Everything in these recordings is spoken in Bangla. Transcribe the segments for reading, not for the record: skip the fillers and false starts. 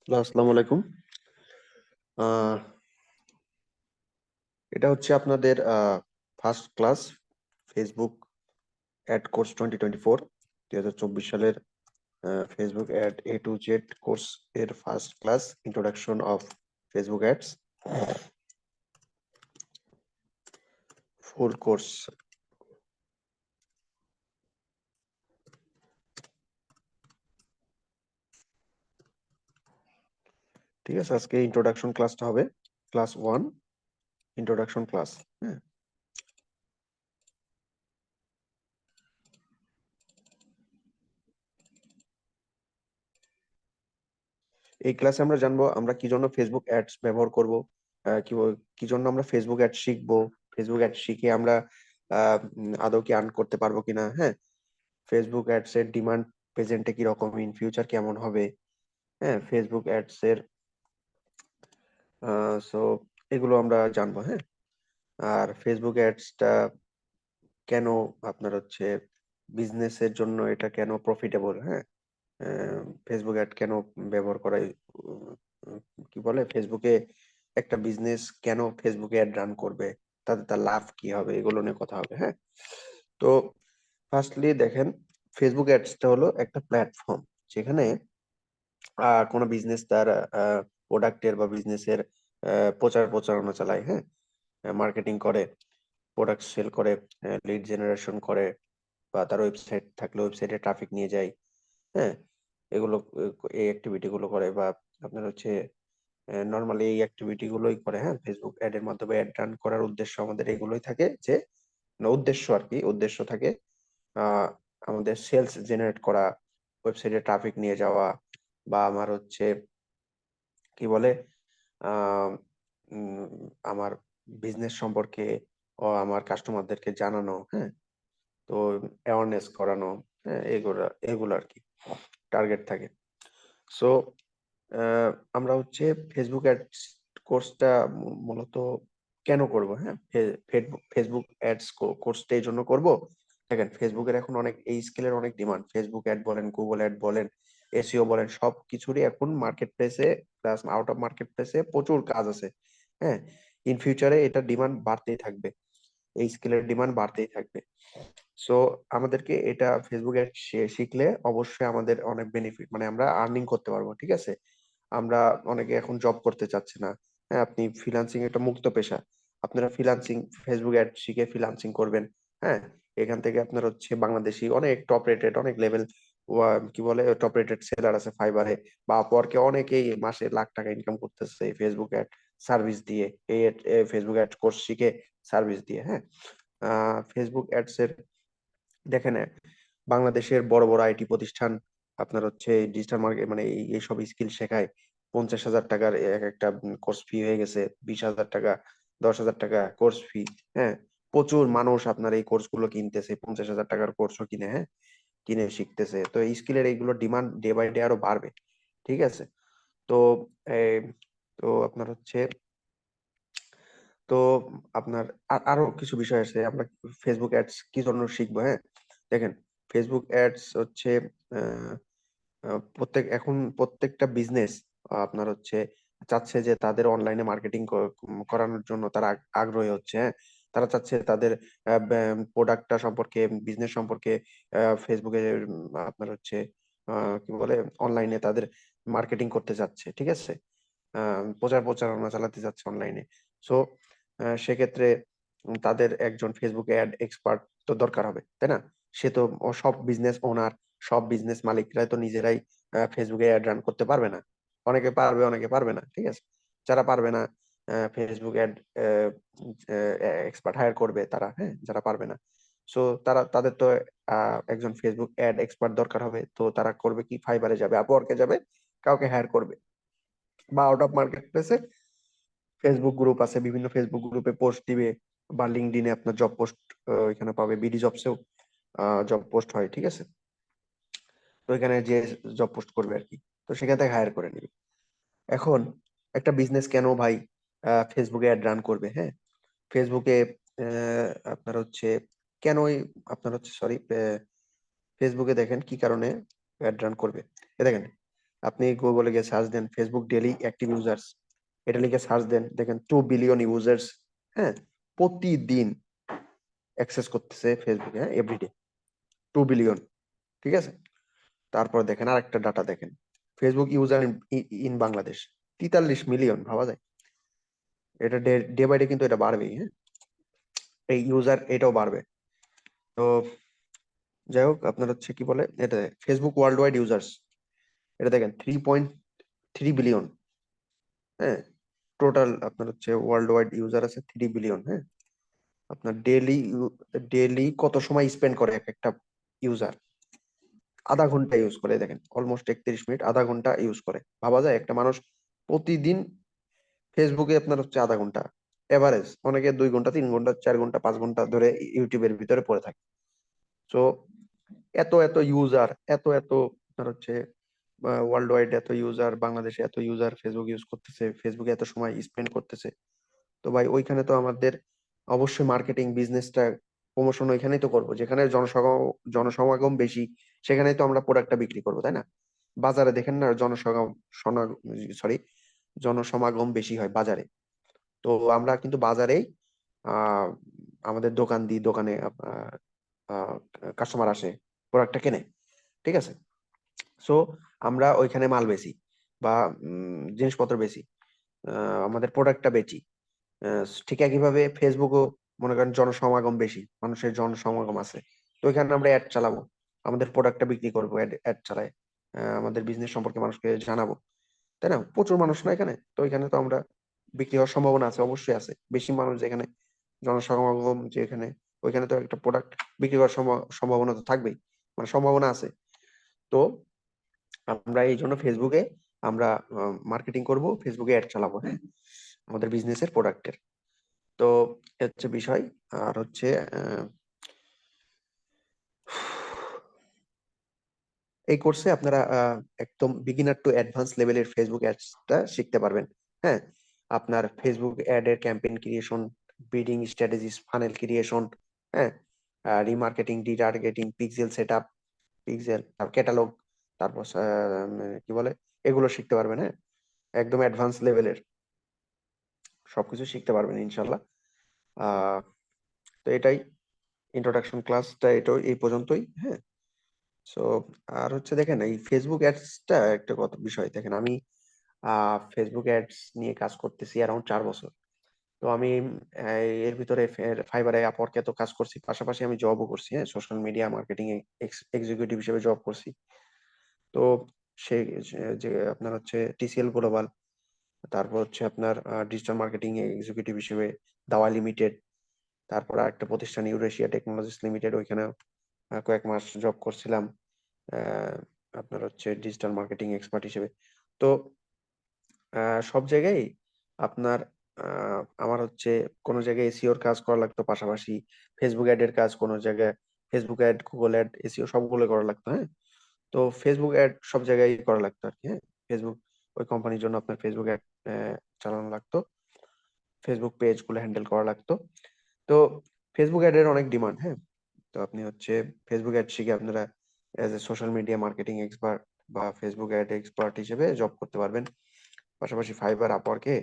আসসালামু আলাইকুম। আহ, এটা হচ্ছে আপনাদের first class Facebook ad course 2024 সালের Facebook ad A to Z course এর first class introduction of Facebook ads full course. ঠিক আছে, আজকে ইন্ট্রোডাকশন ক্লাসটা হবে ক্লাস 1 ইন্ট্রোডাকশন ক্লাস। হ্যাঁ, এই ক্লাসে আমরা জানবো আমরা কি জন্য ফেসবুক অ্যাডস ব্যবহার করব, কি জন্য আমরা ফেসবুক অ্যাড শিখবো, ফেসবুক অ্যাড শিখে আমরা আদৌ কি আর্ন করতে পারবো কিনা। হ্যাঁ, ফেসবুক অ্যাডস এর ডিমান্ড প্রেজেন্টে কি রকম, ইন ফিউচার কেমন হবে। হ্যাঁ, ফেসবুক অ্যাডস এর সো এগুলো আমরা জানবো। হ্যাঁ, আর ফেসবুক অ্যাডসটা কেন আপনার হচ্ছে বিজনেসের জন্য এটা কেন প্রফিটেবল। হ্যাঁ, ফেসবুক অ্যাড কেন ব্যবহার করা, উম, কি বলে ফেসবুকে একটা বিজনেস কেন ফেসবুকে অ্যাড রান করবে, তাতে তার লাভ কি হবে, এগুলো নিয়ে কথা হবে। হ্যাঁ, তো ফার্স্টলি দেখেন, ফেসবুক অ্যাডসটা হলো একটা প্ল্যাটফর্ম যেখানে কোনো বিজনেস তার প্রোডাক্টের বা বিজনেসের প্রচার প্রচারণা চালায়। হ্যাঁ, মার্কেটিং করে, প্রোডাক্ট সেল করে, লিড জেনারেশন করে, বা তার ওয়েবসাইট থাকলে ওয়েবসাইটে ট্রাফিক নিয়ে যায়। হ্যাঁ, এগুলো এই অ্যাক্টিভিটি গুলো করে, বা আপনার হচ্ছে নর্মালি এই অ্যাক্টিভিটি গুলোই করে। হ্যাঁ, ফেসবুক অ্যাড এর মাধ্যমে অ্যাড রান করার উদ্দেশ্য আমাদের এগুলোই থাকে, যে মানে উদ্দেশ্য আর কি, উদ্দেশ্য থাকে আহ আমাদের সেলস জেনারেট করা, ওয়েবসাইটে ট্রাফিক নিয়ে যাওয়া, বা আমার হচ্ছে কি বলে আহ আমার বিজনেস সম্পর্কে ও আমার কাস্টমারদেরকে জানানো। হ্যাঁ, তো অ্যাওয়ারনেস করানো। হ্যাঁ, এগুলো এগুলো আর কি টার্গেট থাকে। সো আমরা হচ্ছে ফেসবুক অ্যাডস কোর্সটা মূলত কেন করব। হ্যাঁ, ফেসবুক অ্যাডস কোর্সটা এই জন্য করব। দেখেন, ফেসবুকের এখন অনেক, এই স্কিলের অনেক ডিমান্ড। ফেসবুক অ্যাড বলেন, গুগল অ্যাড বলেন, এসইও বলেন, সব কিছুরই এখন মার্কেট প্লেসে প্লাস আউট অফ মার্কেট প্লেসে প্রচুর কাজ আছে। হ্যাঁ, ইন ফিউচারে এটা ডিমান্ড বাড়তেই থাকবে, এই স্কিলের ডিমান্ড বাড়তেই থাকবে। সো আমাদেরকে এটা ফেসবুক অ্যাড শিখলে অবশ্যই আমাদের অনেক বেনিফিট, মানে আমরা আর্নিং করতে পারবো। ঠিক আছে, আমরা অনেকে এখন জব করতে চাচ্ছে না। হ্যাঁ, আপনি ফ্রিল্যান্সিং একটা মুক্ত পেশা, আপনারা ফ্রিল্যান্সিং ফেসবুক অ্যাড শিখে ফ্রিল্যান্সিং করবেন। হ্যাঁ, এখান থেকে আপনার হচ্ছে বাংলাদেশি অনেক টপ রেটেড, অনেক লেভেল কি বলে টপ রেটেড সেলার আছে ফাইবারে বা আপওয়ার্কে, অনেকেই মাসে লাখ টাকা ইনকাম করতেছে এই ফেসবুক অ্যাড সার্ভিস দিয়ে, এই ফেসবুক অ্যাড কোর্স শিখে সার্ভিস দিয়ে। হ্যাঁ, ফেসবুক অ্যাডস এর দেখেন, বাংলাদেশের বড় বড় আইটি প্রতিষ্ঠান আপনার হচ্ছে ডিজিটাল মার্কেট মানে এইসব স্কিল শেখায়। 50,000 টাকার এক একটা কোর্স ফি হয়ে গেছে, 20,000 টাকা, 10,000 টাকা কোর্স ফি। হ্যাঁ, প্রচুর মানুষ আপনার এই কোর্স গুলো কিনতেছে, 50,000 টাকার কোর্সও কিনে। হ্যাঁ, কিনে শিখতেছে। তো এই স্কিলের এইগুলো ডিমান্ড ডে বাই ডে আরো বাড়বে। ঠিক আছে, তো এই তো আপনার হচ্ছে, তো আপনার আরো কিছু বিষয় আছে। আমরা ফেসবুক অ্যাডস কি জন্য শিখবো। হ্যাঁ, দেখেন, ফেসবুক অ্যাডস হচ্ছে আহ, এখন প্রত্যেকটা বিজনেস আপনার হচ্ছে চাচ্ছে যে তাদের অনলাইনে মার্কেটিং করানোর জন্য তারা আগ্রহী হচ্ছে। হ্যাঁ, তারা চাচ্ছে তাদের প্রোডাক্টটা সম্পর্কে, বিজনেস সম্পর্কে ফেসবুকে আপনার হচ্ছে কি বলে অনলাইনে তাদের মার্কেটিং করতে চাচ্ছে। ঠিক আছে, প্রচার প্রচারণা চালাতে যাচ্ছে অনলাইনে। সো সেক্ষেত্রে তাদের একজন ফেসবুক অ্যাড এক্সপার্ট তো দরকার হবে, তাই না? সে তো সব বিজনেস ওনার, সব বিজনেস মালিকরা তো নিজেরাই ফেসবুকে অ্যাড রান করতে পারবে না। অনেকে পারবে, অনেকে পারবে না। ঠিক আছে, যারা পারবে না ফেসবুক অ্যাড এক্সপার্ট হায়ার করবে তারা। হ্যাঁ, যারা পারবে না, সো তারা, তাদের তো একজন ফেসবুক অ্যাড এক্সপার্ট দরকার হবে। তো তারা করবে কি, ফাইবারে যাবে, আপওয়ার্কে যাবে, কাউকে হায়ার করবে, বা আউট অফ মার্কেট প্লেসে ফেসবুক গ্রুপ আছে, বিভিন্ন ফেসবুক গ্রুপে পোস্ট দিবে, বা লিঙ্কডইনে আপনার জব পোস্ট এখানে পাবে, বিডি জবসেও জব পোস্ট হয়। ঠিক আছে, তো এখানে যে জব পোস্ট করবে আর কি, তো সেখান থেকে হায়ার করে নিবে। এখন একটা বিজনেস কেন ভাই ফেসবুকে অ্যাড রান করবে। হ্যাঁ, ফেসবুকে আপনার হচ্ছে কেনই আপনার হচ্ছে সরি ফেসবুকে দেখেন কি কারণে অ্যাড রান করবে। দেখেন, আপনি গুগলে গিয়ে সার্চ দেন ফেসবুক ডেইলি অ্যাক্টিভ ইউজার্স, এটা লিখে সার্চ দেন, দেখেন 2 বিলিয়ন ইউজার্স, হ্যাঁ, প্রতিদিন অ্যাক্সেস করতেছে ফেসবুকে, হ্যাঁ, এভরিডে 2 বিলিয়ন। ঠিক আছে, তারপর দেখেন আরেকটা ডাটা দেখেন, Facebook user in Bangladesh 43 million, ভাবা যায়? এটা ডে বাই ডে কিন্তু এটা বাড়বেই, হ্যাঁ, এই ইউজার এটাও বাড়বে। তো যাই হোক, আপনার হচ্ছে কি বলে এটা, ফেসবুক ওয়ার্ল্ড ওয়াইড ইউজার্স, এটা দেখেন 3.3 বিলিয়ন, হ্যাঁ, টোটাল আপনার হচ্ছে ওয়ার্ল্ড ওয়াইড ইউজার আছে 3 বিলিয়ন, হ্যাঁ। আপনার ডেলি কত সময় স্পেন্ড করে এক একটা ইউজার? আধা ঘন্টা ইউজ করে, দেখেন অলমোস্ট 31 মিনিট, আধা ঘন্টা ইউজ করে। ভাবা যায় একটা মানুষ প্রতিদিন ফেসবুকে আপনার হচ্ছে আধা ঘন্টা এভারেজ, অনেকে 2 ঘন্টা, 3 ঘন্টা, 4 ঘন্টা, 5 ঘন্টা ধরে ইউটিউবের ভিতরে পড়ে থাকে। তো এত এত ইউজার, এত এত আপনার হচ্ছে ওয়ার্ল্ড ওয়াইড এত ইউজার, বাংলাদেশে এত ইউজার ফেসবুক ইউজ করতেছে, ফেসবুকে এত সময় স্পেন্ড করতেছে। তো ভাই ওইখানে তো আমাদের অবশ্যই মার্কেটিং বিজনেসটা, প্রমোশন ওইখানেই তো করবো, যেখানে জনসমাগম বেশি, সেখানেই তো আমরা প্রোডাক্টটা বিক্রি করবো, তাই না? বাজারে দেখেন না, সরি, জনসমাগম বেশি হয় বাজারে। তো আমরা কিন্তু বাজারেই আহ আমাদের দোকান দিই, দোকানে কাস্টমার আসে, প্রোডাক্টটা কেনে। ঠিক আছে, সো আমরা ওইখানে মাল বেচি বা জিনিসপত্র বেচি, আমাদের প্রোডাক্টটা বেচি। ঠিক একইভাবে ফেসবুকও মনে করেন জনসমাগম বেশি, মানুষের জনসমাগম আছে, তো ওইখানে আমরা অ্যাড চালাবো, আমাদের প্রোডাক্টটা বিক্রি করবো, অ্যাড চালায় আমাদের বিজনেস সম্পর্কে মানুষকে জানাবো, তাই না? প্রচুর মানুষ না এখানে, তো এখানে তো আমরা বিক্রি হওয়ার সম্ভাবনা আছে, অবশ্যই আছে। বেশি মানুষ যেখানে, জনসমাগম যেখানে, ওইখানে তো একটা প্রোডাক্ট বিক্রি করার সম্ভাবনা তো থাকবেই, মানে সম্ভাবনা আছে। তো আমরা এই জন্য ফেসবুকে আমরা মার্কেটিং করব, ফেসবুকে অ্যাড চালাবো, হ্যাঁ, আমাদের বিজনেসের প্রোডাক্টের। তো এ হচ্ছে বিষয়। আর হচ্ছে এই কোর্সে আপনারা একদম বিগিনার টু অ্যাডভান্স লেভেলের ফেসবুক অ্যাডসটা শিখতে পারবেন, হ্যাঁ। আপনার ফেসবুক অ্যাড এর campaign creation, bidding strategies, funnel creation, হ্যাঁ, remarketing, retargeting, pixel setup, pixel আর ক্যাটালগ, তারপর কি বলে, এগুলো শিখতে পারবেন, হ্যাঁ, একদম অ্যাডভান্স লেভেলের সবকিছু শিখতে পারবেন ইনশাল্লাহ। আহ তো এটাই ইন্ট্রোডাকশন ক্লাসটা, এটাই এই পর্যন্তই, হ্যাঁ। সো আর হচ্ছে দেখেন, এই ফেসবুক অ্যাডসটা একটা কত বিষয়, দেখেন আমি ফেসবুক অ্যাডস নিয়ে কাজ করতেছি অ্যারাউন্ড 4 বছর। তো আমি এর ভিতরে ফাইবারে, আপওয়ার্কে তো কাজ করছি, পাশাপাশি আমি জবও করছি, হ্যাঁ, সোশ্যাল মিডিয়া মার্কেটিং এক্সিকিউটিভ হিসেবে জব করছি। তো সে যে আপনার হচ্ছে টিসিএল গ্লোবাল, তারপর হচ্ছে আপনার ডিজিটাল মার্কেটিং এক্সিকিউটিভ হিসেবে দাওয়া লিমিটেড, তারপর আরেকটা প্রতিষ্ঠান ইউরেশিয়া টেকনোলজিস লিমিটেড, ওইখানে কয়েক মাস জব করছিলাম আহ, আপনার হচ্ছে ডিজিটাল মার্কেটিং এক্সপার্ট হিসেবে। তো সব জায়গায় আপনার আমার হচ্ছে কোনো জায়গায় এসিওর কাজ করা লাগতো, পাশাপাশি ফেসবুক অ্যাড এর কাজ কোনো জায়গায়, Facebook ad, Google ad, SEO সবগুলো করা লাগতো, হ্যাঁ। তো ফেসবুক অ্যাড সব জায়গায় করা লাগতো আর কি, হ্যাঁ। ফেসবুক, ওই কোম্পানির জন্য আপনার ফেসবুক অ্যাড চালানো লাগতো, ফেসবুক পেজ গুলো হ্যান্ডেল করা লাগতো। তো ফেসবুক অ্যাড এর অনেক ডিমান্ড, হ্যাঁ। তো আপনি হচ্ছে ফেসবুক অ্যাড শিখে আপনারা as a social media marketing expert বা ফেসবুক অ্যাড এক্সপার্ট হিসেবে জব করতে পারবেন। পাশাপাশি ফাইবার, আপওয়ার্কে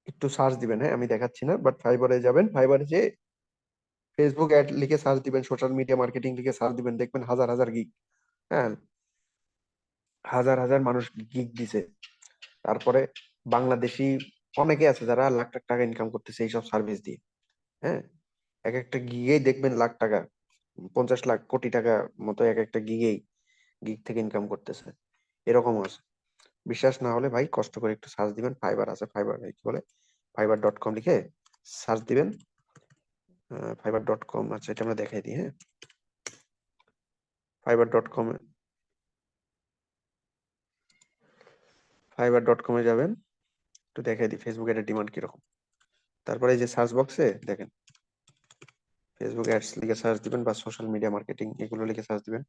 একটু সার্চ দিবেন, হ্যাঁ, আমি দেখাচ্ছি না, বাট ফাইবারে যাবেন, ফাইবারে যে ফেসবুক অ্যাড লিখে সার্চ দিবেন, সোশ্যাল মিডিয়া মার্কেটিং লিখে সার্চ দিবেন, দেখবেন হাজার হাজার গিগ, হ্যাঁ, হাজার হাজার মানুষ গিগ দিছে। তারপরে বাংলাদেশি অনেকে আছে যারা লাখ লাখ টাকা ইনকাম করতেছে এইসব সার্ভিস দিয়ে, হ্যাঁ। এক একটা গিগেই দেখবেন লাখ টাকা, 50 লাখ, কোটি টাকা মতো এক একটা গিগ থেকে ইনকাম করতেছে, এরকমও আছে। বিশ্বাস না হলে ভাই কষ্ট করে একটু সার্চ দিবেন, ফাইবার আছে, ফাইবার কি বলে, fiverr.com লিখে সার্চ দিবেন। fiverr.com, আচ্ছা এটা আমরা দেখাই দিই, হ্যাঁ। fiverr.com, fiverr.com এ যাবেন, একটু দেখাই দিই ফেসবুক এর ডিমান্ড কিরকম। তারপরে এই যে সার্চ বক্সে দেখেন, ফেসবুক অ্যাডস লিখে সার্চ দিবেন বা সোশ্যাল মিডিয়া মার্কেটিং এগুলো লিখে সার্চ দিবেন।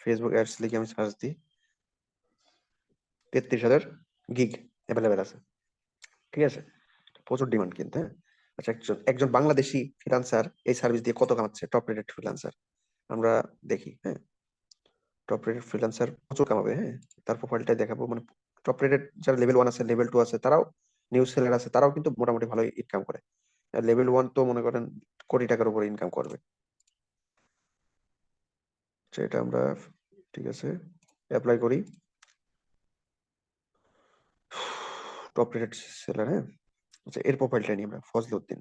ফেসবুক অ্যাডস লিখে আমি সার্চ দিই, 33,000 গিগ অ্যাভেলেবেল আছে, ঠিক আছে। প্রচুর ডিমান্ড কিন্তু, হ্যাঁ। আচ্ছা, একজন একজন বাংলাদেশি ফ্রিল্যান্সার এই সার্ভিস দিয়ে কত কামাচ্ছে, টপ রেটেড ফ্রিল্যান্সার, আমরা দেখি, হ্যাঁ। টপ রেটেড ফ্রিল্যান্সার প্রচুর কামাবে, হ্যাঁ। তার প্রোফাইলটাই দেখাবো, মানে টপ রেটেড যারা লেভেল 1 আছে, লেভেল 2 আছে, তারাও নিউ সেলার আছে, তারাও কিন্তু মোটামুটি ভালো ইনকাম করে। আর লেভেল 1 তো মনে করেন কোটি টাকার উপরে ইনকাম করবে। এটা আমরা, ঠিক আছে, অ্যাপ্লাই করি। টপ রেটেড সেলার, হ্যাঁ। আচ্ছা, এর প্রোফাইলটা নিই আমরা, ফজলে উদ্দিন।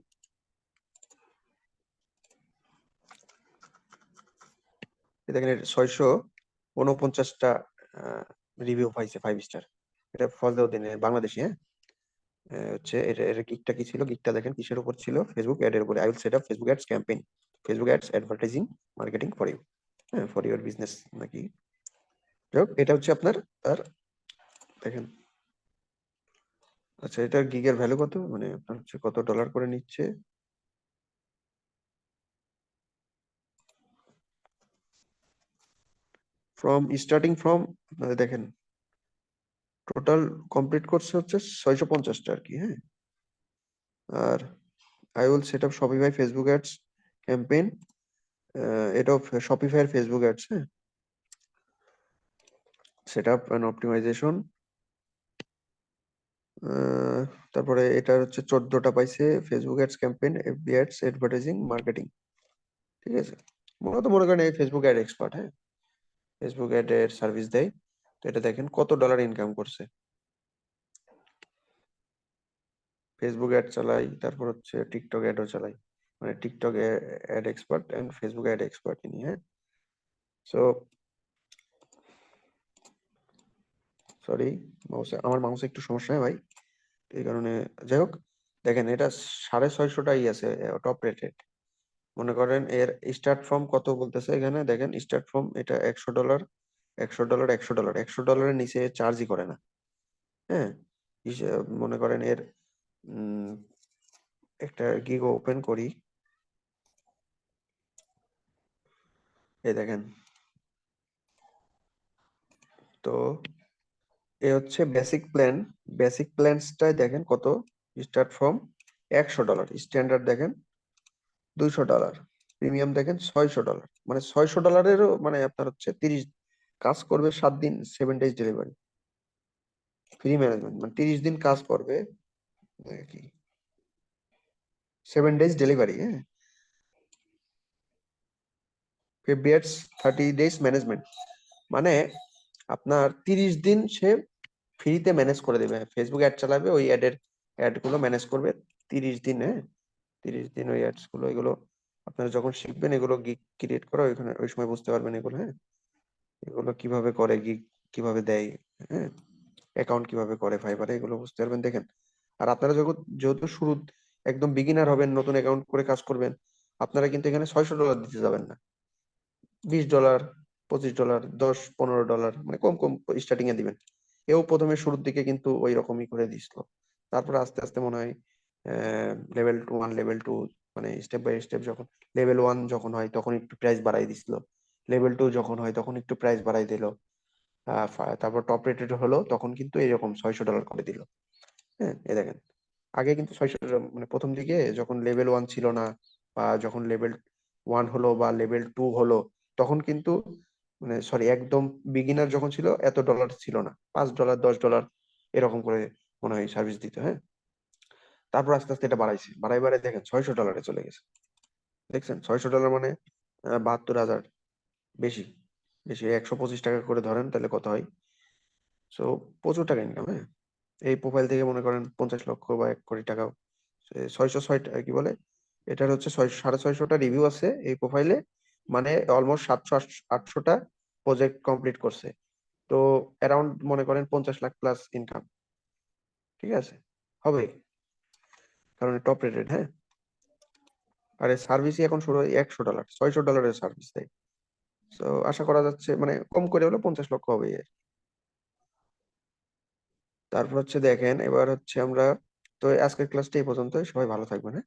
দেখেন, এর 649টা রিভিউ পাইছে 5 স্টার। এটা ফজলে উদ্দিনের, বাংলাদেশি, হ্যাঁ। হচ্ছে এর গিকটা কি ছিল, গিকটা দেখেন কিসের উপর ছিল, ফেসবুক অ্যাড এর উপরে। I will set up Facebook ads campaign, Facebook ads advertising marketing for you, হ্যাঁ, ফর ইউর বিজনেস নাকি। যাই হোক, এটা হচ্ছে আপনার তার, দেখেন। আচ্ছা, এটার গিগের ভ্যালু কত, মানে আপনার হচ্ছে কত ডলার করে নিচ্ছে। স্টার্টিং ফ্রম, দেখেন টোটাল কমপ্লিট করছে হচ্ছে 650টা আর কি, হ্যাঁ। আর I will set up Shopify Facebook ads campaign, এটাও শপিফাই এর ফেসবুক অ্যাডস, হ্যাঁ। সেট আপ অ্যান্ড অপটিমাইজেশন, তারপরে এটা হচ্ছে 14টা পাইছে Facebook ads campaign, FB ads, advertising, marketing, ঠিক আছে। মূলত মনে করেন এই ফেসবুক অ্যাড এক্সপার্ট, হ্যাঁ। ফেসবুক অ্যাড এর সার্ভিস দেয়। তো এটা দেখেন কত ডলার ইনকাম করছে। ফেসবুক অ্যাড চালাই, তারপর হচ্ছে টিকটক অ্যাডও চালাই, মানে TikTok ad expert and Facebook ad expert ইনি, হ্যাঁ। সো সরি, আমার মাউসে একটু সমস্যা হয় ভাই, এই কারণে। যাই হোক, দেখেন এটা 650টাই আছে টপ রেটেড। মনে করেন এর স্টার্ট ফর্ম কত বলতেছে এখানে, দেখেন স্টার্ট ফর্ম এটা $100, $100, $100, $100 নিচে চার্জই করে না, হ্যাঁ। মনে করেন এর উম, একটা গিগ ওপেন করি, এই দেখেন। তো এ হচ্ছে বেসিক প্ল্যান, বেসিক প্ল্যানসটাই দেখেন কত, স্টার্ট ফর্ম $100, স্ট্যান্ডার্ড দেখেন $200, প্রিমিয়াম দেখেন $600, মানে $600-এরও, মানে আপনার হচ্ছে 30 কাজ করবে 7 দিন, 7 ডেজ ডেলিভারি, ফ্রি ম্যানেজমেন্ট, মানে 30 দিন কাজ করবে কি, 7 ডেজ ডেলিভারি, হ্যাঁ। বিএডস 30 ডেজ ম্যানেজমেন্ট, মানে আপনার 30 দিন সে ফ্রিতে ম্যানেজ করে দেবে, ফেসবুক অ্যাড চালাবে, ওই অ্যাড গুলো ম্যানেজ করবে 30 দিন, হ্যাঁ। 30 দিন ওই অ্যাডস গুলো, এগুলো আপনারা যখন শিখবেন এগুলো গিগ ক্রিয়েট করা, ওইখানে ওই সময় বুঝতে পারবেন এগুলো, হ্যাঁ। এগুলো কিভাবে করে, গিগ কিভাবে দেয়, হ্যাঁ, অ্যাকাউন্ট কিভাবে করে ফাইবারে, এগুলো বুঝতে পারবেন, দেখেন। আর আপনারা যখন, যেহেতু শুরু একদম বিগিনার হবেন, নতুন অ্যাকাউন্ট করে কাজ করবেন, আপনারা কিন্তু এখানে $600 দিতে যাবেন না, $20, $25, $10, $15, মানে কম কম স্টার্টিং এ দিবেন। এও প্রথমে শুরুর দিকে কিন্তু ওই রকমই করে দিছিল, তারপরে আস্তে আস্তে মনে হয় লেভেল 1, লেভেল 2, মানে স্টেপ বাই স্টেপ, যখন লেভেল 1 যখন হয় তখন একটু প্রাইস বাড়াই দিছিল, লেভেল 2 যখন হয় তখন একটু প্রাইস বাড়াই দিল, তারপর টপ রেটেড হলো তখন কিন্তু এরকম $600 করে দিল, হ্যাঁ। এই দেখেন, আগে কিন্তু 600, মানে প্রথম দিকে যখন লেভেল 1 ছিল না, বা যখন লেভেল 1 হলো বা লেভেল 2 হলো, তখন কিন্তু, মানে সরি, একদম বিগিনার যখন ছিল এত ডলার ছিল না, $5, $10 এরকম করে মনে হয় সার্ভিস দিত, হ্যাঁ। তারপর আস্তে আস্তে এটা বাড়াইছে, বাড়াই দেখেন $600 চলে গেছে। দেখছেন, $600 মানে 72,000, বেশি, বেশি, 125 টাকা করে ধরেন তাহলে কত হয়। সো প্রচুর টাকা ইনকাম, হ্যাঁ। এই প্রোফাইল থেকে মনে করেন 50 লক্ষ বা 1 কোটি টাকা, 606, কি বলে, এটার হচ্ছে 650টা রিভিউ আছে এই প্রোফাইলে, মানে অলমোস্ট 700-800টা প্রজেক্ট কমপ্লিট করছে। তো অ্যারাউন্ড মনে করেন 50 লাখ প্লাস ইনকাম, ঠিক আছে, হবে, কারণ টপ রেটেড, হ্যাঁ। আর এর সার্ভিসই এখন শুরু হয় $100, $600 সার্ভিস দেয়। তো আশা করা যাচ্ছে মানে কম করে হলে 50 লক্ষ হবে এর। তারপর হচ্ছে দেখেন, এবার হচ্ছে আমরা, তো আজকের ক্লাসটা এই পর্যন্তই, সবাই ভালো থাকবেন, হ্যাঁ।